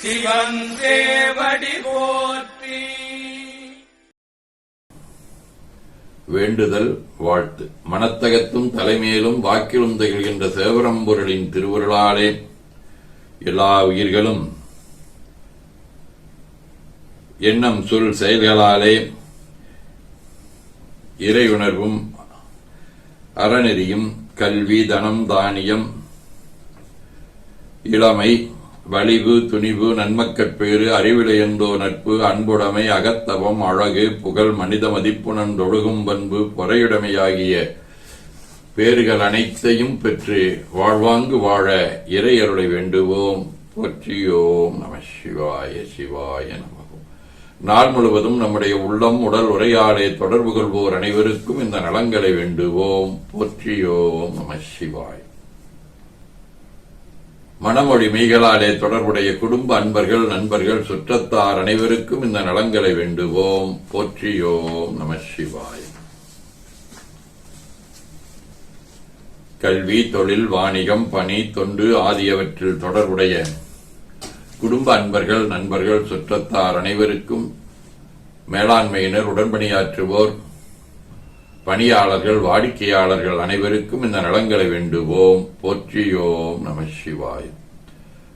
சிவன் சேவடி போற்றி. வேண்டுதல் வாழ்த்து. மனத்தகத்தும் தலைமையிலும் வாக்கிலும் திகழ்கின்ற சேவரம்பொருளின் திருவருளாலே எல்லா உயிர்களும் எண்ணம் சொல் செயல்களாலே இறையுணர்வும் அறநெறியும் கல்வி தனம் தானியம் இளமை வலிவு துணிவு நன்மக்கட்பேறு அறிவிலையந்தோ நட்பு அன்புடைமை அகத்தவம் அழகு புகழ் மனித மதிப்புணர்ந்தொழுகும் பண்பு பொறையுடைமையாகிய பேறுகள் அனைத்தையும் பெற்று வாழ்வாங்கு வாழ இறையருளை வேண்டுவோம். போற்றியோம் நம சிவாய சிவாய நம. நாள் முழுவதும் நம்முடைய உள்ளம் உடல் உரையாடே தொடர்பு கொள்வோர் அனைவருக்கும் இந்த நலங்களை வேண்டுவோம். போற்றியோம் நம சிவாய். மனமொழி மெய்களாலே தொடர்புடைய குடும்ப அன்பர்கள் நண்பர்கள் சுற்றத்தார் அனைவருக்கும் இந்த நலங்களை வேண்டுவோம். போற்றியோம் நம சிவாய். கல்வி தொழில் வாணிகம் பணி தொண்டு ஆகியவற்றில் தொடர்புடைய குடும்ப அன்பர்கள் நண்பர்கள் சுற்றத்தார் அனைவருக்கும் மேலாண்மையினர் உடன்பணியாற்றுவோர் பணியாளர்கள் வாடிக்கையாளர்கள் அனைவருக்கும் இந்த நலங்களை வேண்டுவோம். போற்றியோம் நம சிவாய்.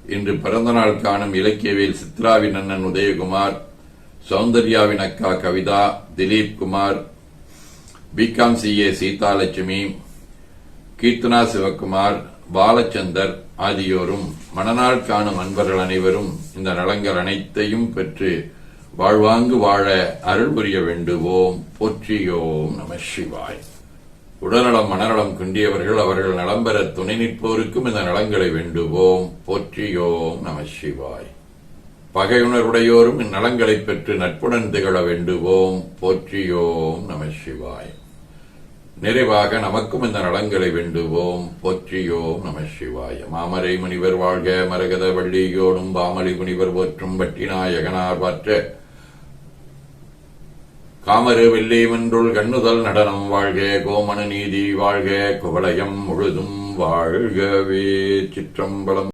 இன்று பிறந்தநாள் காணும் இலக்கியவில் சித்ராவின் அண்ணன் உதயகுமார், சௌந்தர்யாவின் அக்கா கவிதா, திலீப் குமார், பிகாம் CA சீதாலட்சுமி, கீர்த்தனா சிவகுமார், பாலச்சந்தர் ஆகியோரும் மணநாள் காணும் அன்பர்கள் அனைவரும் இந்த நலங்கள் அனைத்தையும் பெற்று வாழ்வாங்கு வாழ அருள் புரிய வேண்டுவோம். போற்றியோம் நம சிவாய். உடல்நலம் மனநலம் குன்றியவர்கள் அவர்கள் நலம் பெற துணை நிற்போருக்கும் இந்த நலங்களை வேண்டுவோம். போற்றியோம் நம சிவாய். பகையுணர்வுடையோரும் இந்நலங்களை பெற்று நட்புடன் திகழ வேண்டுவோம். போற்றியோம் நம சிவாய். நிறைவாக நமக்கும் இந்த நலங்களை வேண்டுவோம். போற்றியோம் நம சிவாய. மாமரை முனிவர் வாழ்க, மரகத வள்ளியோடும் பாமலி முனிவர் போற்றும் பட்டினாயகனார் பாற்ற காமரு வெள்ளிமன்றுள் கண்ணுதல் நடனம் வாழ்க, கோமண நீதி வாழ்க, குவளையம் முழுதும் வாழ்கவே. சிற்றம்பலம்.